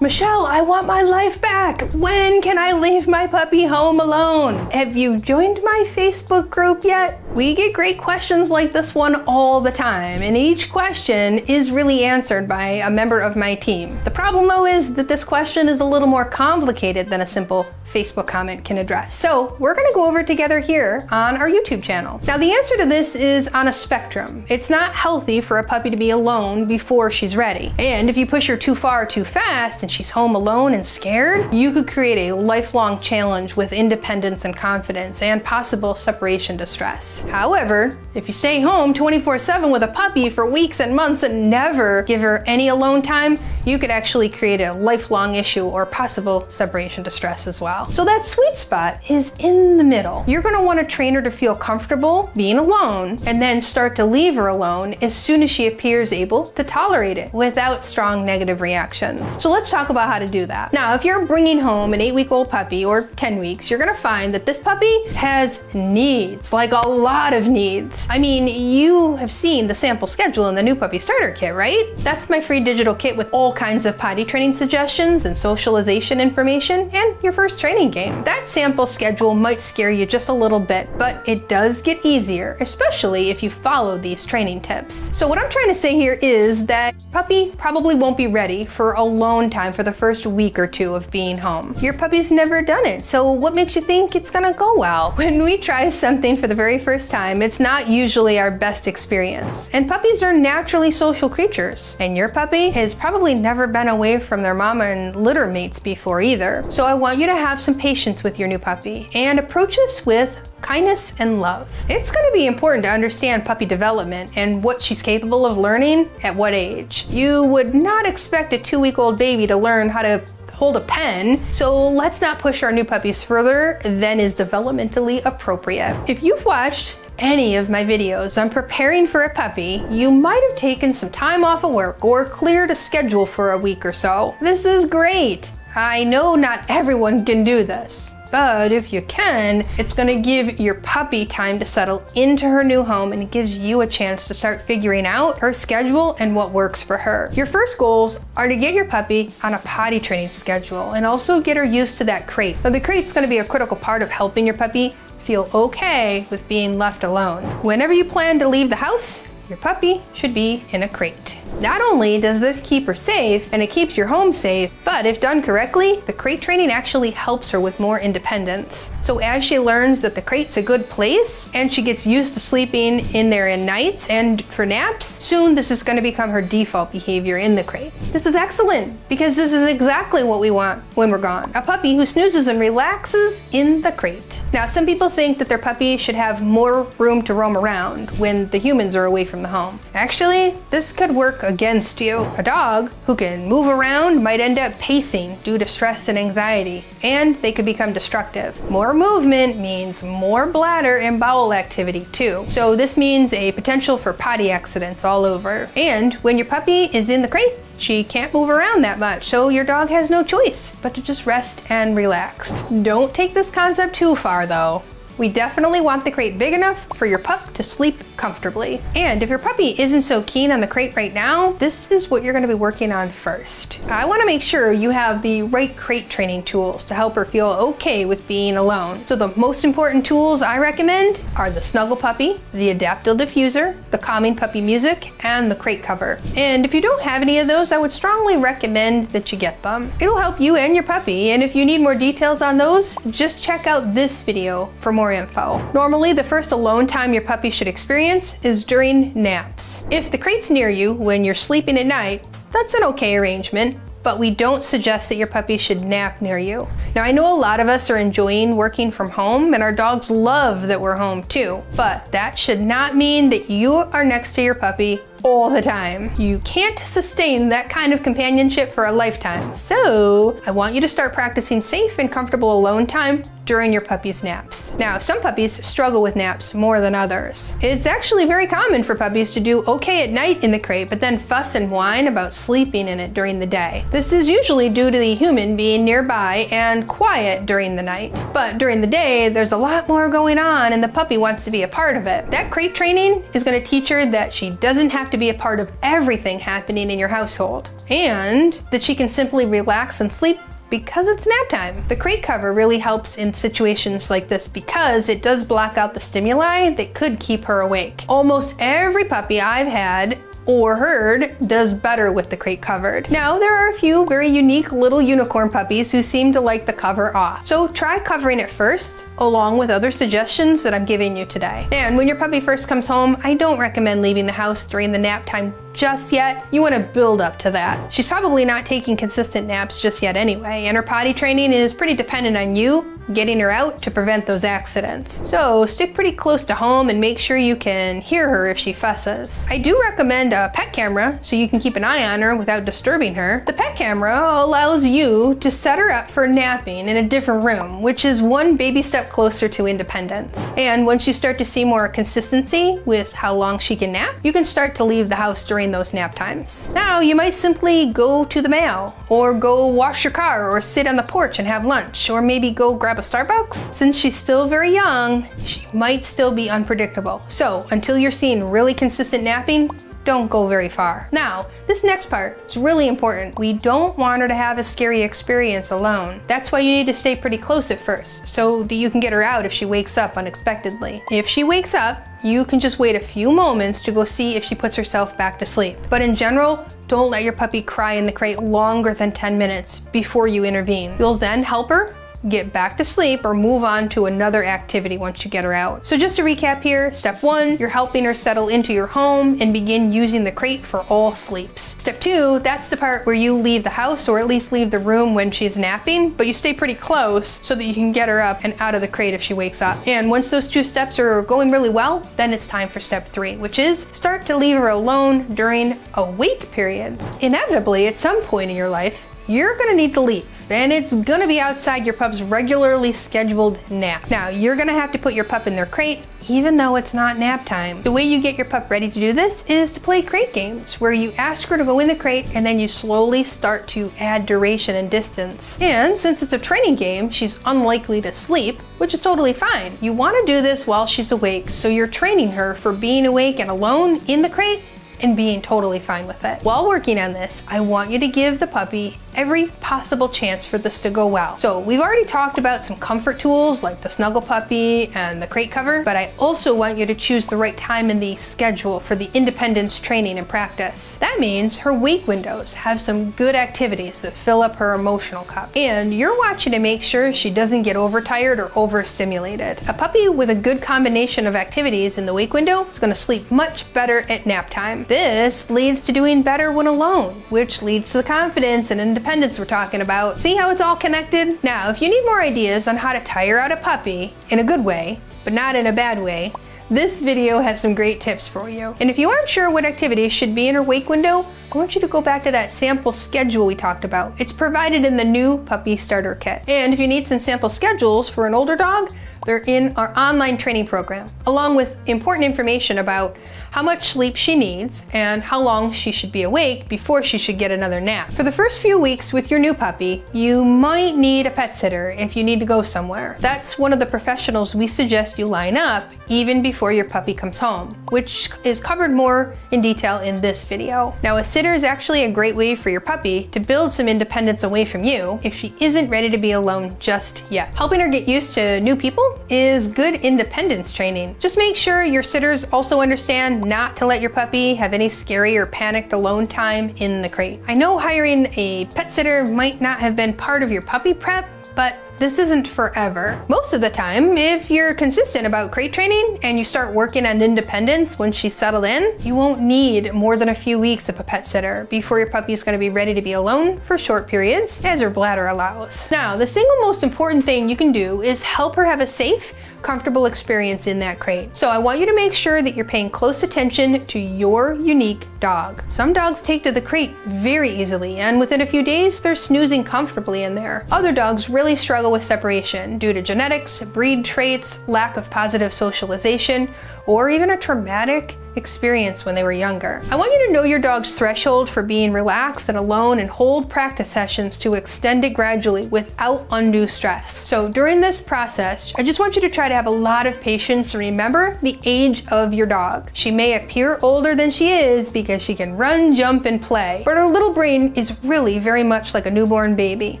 Michelle, I want my life back. When can I leave my puppy home alone? Have you joined my Facebook group yet? We get great questions like this one all the time, and each question is really answered by a member of my team. The problem though is that this question is a little more complicated than a simple Facebook comment can address. So we're gonna go over it together here on our YouTube channel. Now the answer to this is on a spectrum. It's not healthy for a puppy to be alone before she's ready. And if you push her too far too fast and she's home alone and scared, you could create a lifelong challenge with independence and confidence and possible separation distress. However, if you stay home 24/7 with a puppy for weeks and months and never give her any alone time, you could actually create a lifelong issue or possible separation distress as well. So that sweet spot is in the middle. You're gonna wanna train her to feel comfortable being alone and then start to leave her alone as soon as she appears able to tolerate it without strong negative reactions. So let's talk about how to do that. Now, if you're bringing home an 8-week-old puppy or 10 weeks, you're gonna find that this puppy has needs, like a lot of needs. I mean, you have seen the sample schedule in the new puppy starter kit, right? That's my free digital kit with all kinds of potty training suggestions and socialization information and your first training game. That sample schedule might scare you just a little bit, but it does get easier, especially if you follow these training tips. So what I'm trying to say here is that puppy probably won't be ready for alone time for the first week or two of being home. Your puppy's never done it, so what makes you think it's gonna go well? When we try something for the very first time, it's not usually our best experience. And puppies are naturally social creatures, and your puppy has probably never been away from their mama and litter mates before either. So I want you to have some patience with your new puppy and approach this with kindness and love. It's going to be important to understand puppy development and what she's capable of learning at what age. You would not expect a 2-week-old baby to learn how to hold a pen, so let's not push our new puppies further than is developmentally appropriate. If you've watched any of my videos on preparing for a puppy, you might have taken some time off of work or cleared a schedule for a week or so. This is great. I know not everyone can do this, but if you can, it's gonna give your puppy time to settle into her new home, and it gives you a chance to start figuring out her schedule and what works for her. Your first goals are to get your puppy on a potty training schedule and also get her used to that crate. So the crate's gonna be a critical part of helping your puppy feel okay with being left alone. Whenever you plan to leave the house, your puppy should be in a crate. Not only does this keep her safe and it keeps your home safe, but if done correctly, the crate training actually helps her with more independence. So as she learns that the crate's a good place and she gets used to sleeping in there in nights and for naps, soon this is going to become her default behavior in the crate. This is excellent because this is exactly what we want when we're gone. A puppy who snoozes and relaxes in the crate. Now, some people think that their puppy should have more room to roam around when the humans are away from the home. Actually, this could work against you. A dog who can move around might end up pacing due to stress and anxiety, and they could become destructive. More movement means more bladder and bowel activity too. So this means a potential for potty accidents all over. And when your puppy is in the crate, she can't move around that much, so your dog has no choice but to just rest and relax. Don't take this concept too far though. We definitely want the crate big enough for your pup to sleep comfortably. And if your puppy isn't so keen on the crate right now, this is what you're gonna be working on first. I wanna make sure you have the right crate training tools to help her feel okay with being alone. So the most important tools I recommend are the Snuggle Puppy, the Adaptable Diffuser, the Calming Puppy Music, and the crate cover. And if you don't have any of those, I would strongly recommend that you get them. It'll help you and your puppy, and if you need more details on those, just check out this video for more info. Normally, the first alone time your puppy should experience is during naps. If the crate's near you when you're sleeping at night, that's an okay arrangement, but we don't suggest that your puppy should nap near you. Now, I know a lot of us are enjoying working from home, and our dogs love that we're home too, but that should not mean that you are next to your puppy all the time. You can't sustain that kind of companionship for a lifetime. So I want you to start practicing safe and comfortable alone time during your puppy's naps. Now, some puppies struggle with naps more than others. It's actually very common for puppies to do okay at night in the crate, but then fuss and whine about sleeping in it during the day. This is usually due to the human being nearby and quiet during the night. But during the day, there's a lot more going on and the puppy wants to be a part of it. That crate training is going to teach her that she doesn't have have to be a part of everything happening in your household, and that she can simply relax and sleep because it's nap time. The crate cover really helps in situations like this because it does block out the stimuli that could keep her awake. Almost every puppy I've had or heard does better with the crate covered. Now, there are a few very unique little unicorn puppies who seem to like the cover off. So try covering it first, along with other suggestions that I'm giving you today. And when your puppy first comes home, I don't recommend leaving the house during the nap time just yet. You want to build up to that. She's probably not taking consistent naps just yet anyway, and her potty training is pretty dependent on you getting her out to prevent those accidents. So stick pretty close to home and make sure you can hear her if she fusses. I do recommend a pet camera so you can keep an eye on her without disturbing her. The pet camera allows you to set her up for napping in a different room, which is one baby step closer to independence. And once you start to see more consistency with how long she can nap, you can start to leave the house during those nap times. Now, you might simply go to the mail, or go wash your car, or sit on the porch and have lunch, or maybe go grab a Starbucks. Since she's still very young, she might still be unpredictable. So until you're seeing really consistent napping, don't go very far. Now, this next part is really important. We don't want her to have a scary experience alone. That's why you need to stay pretty close at first, so that you can get her out if she wakes up unexpectedly. If she wakes up, you can just wait a few moments to go see if she puts herself back to sleep. But in general, don't let your puppy cry in the crate longer than 10 minutes before you intervene. You'll then help her get back to sleep or move on to another activity once you get her out. So just to recap here, step 1, you're helping her settle into your home and begin using the crate for all sleeps. Step 2, that's the part where you leave the house or at least leave the room when she's napping, but you stay pretty close so that you can get her up and out of the crate if she wakes up. And once those 2 steps are going really well, then it's time for step 3, which is start to leave her alone during awake periods. Inevitably, at some point in your life, you're gonna need to leave, and it's gonna be outside your pup's regularly scheduled nap. Now, you're gonna have to put your pup in their crate, even though it's not nap time. The way you get your pup ready to do this is to play crate games, where you ask her to go in the crate and then you slowly start to add duration and distance. And since it's a training game, she's unlikely to sleep, which is totally fine. You wanna do this while she's awake, so you're training her for being awake and alone in the crate and being totally fine with it. While working on this, I want you to give the puppy every possible chance for this to go well. So we've already talked about some comfort tools like the Snuggle Puppy and the crate cover, but I also want you to choose the right time in the schedule for the independence training and practice. That means her wake windows have some good activities that fill up her emotional cup. And you're watching to make sure she doesn't get overtired or overstimulated. A puppy with a good combination of activities in the wake window is gonna sleep much better at nap time. This leads to doing better when alone, which leads to the confidence and independence we're talking about. See how it's all connected? Now, if you need more ideas on how to tire out a puppy in a good way, but not in a bad way, this video has some great tips for you. And if you aren't sure what activities should be in her wake window, I want you to go back to that sample schedule we talked about. It's provided in the new puppy starter kit. And if you need some sample schedules for an older dog, they're in our online training program, along with important information about how much sleep she needs and how long she should be awake before she should get another nap. For the first few weeks with your new puppy, you might need a pet sitter if you need to go somewhere. That's one of the professionals we suggest you line up even before your puppy comes home, which is covered more in detail in this video. Now, a sitter is actually a great way for your puppy to build some independence away from you if she isn't ready to be alone just yet. Helping her get used to new people is good independence training. Just make sure your sitters also understand not to let your puppy have any scary or panicked alone time in the crate. I know hiring a pet sitter might not have been part of your puppy prep, but this isn't forever. Most of the time, if you're consistent about crate training and you start working on independence when she's settled in, you won't need more than a few weeks of a pet sitter before your puppy's gonna be ready to be alone for short periods, as her bladder allows. Now, the single most important thing you can do is help her have a safe, comfortable experience in that crate. So I want you to make sure that you're paying close attention to your unique dog. Some dogs take to the crate very easily, and within a few days, they're snoozing comfortably in there. Other dogs really struggle with separation due to genetics, breed traits, lack of positive socialization, or even a traumatic experience when they were younger. I want you to know your dog's threshold for being relaxed and alone and hold practice sessions to extend it gradually without undue stress. So during this process, I just want you to try to have a lot of patience and remember the age of your dog. She may appear older than she is because she can run, jump, and play, but her little brain is really very much like a newborn baby.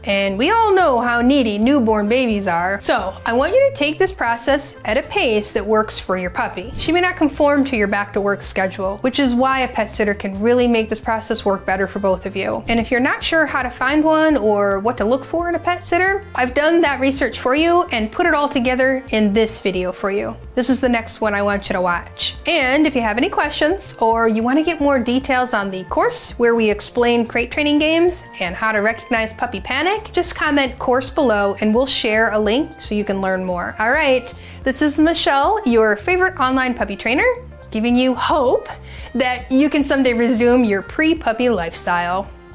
And we all know how needy newborn babies are. So I want you to take this process at a pace that works for your puppy. She may not conform to your back to work schedule, which is why a pet sitter can really make this process work better for both of you. And if you're not sure how to find one or what to look for in a pet sitter, I've done that research for you and put it all together in this video for you. This is the next one I want you to watch. And if you have any questions or you want to get more details on the course where we explain crate training games and how to recognize puppy panic, just comment course below and we'll share a link so you can learn more. All right, this is Michelle, your favorite online puppy trainer, giving you hope that you can someday resume your pre-puppy lifestyle.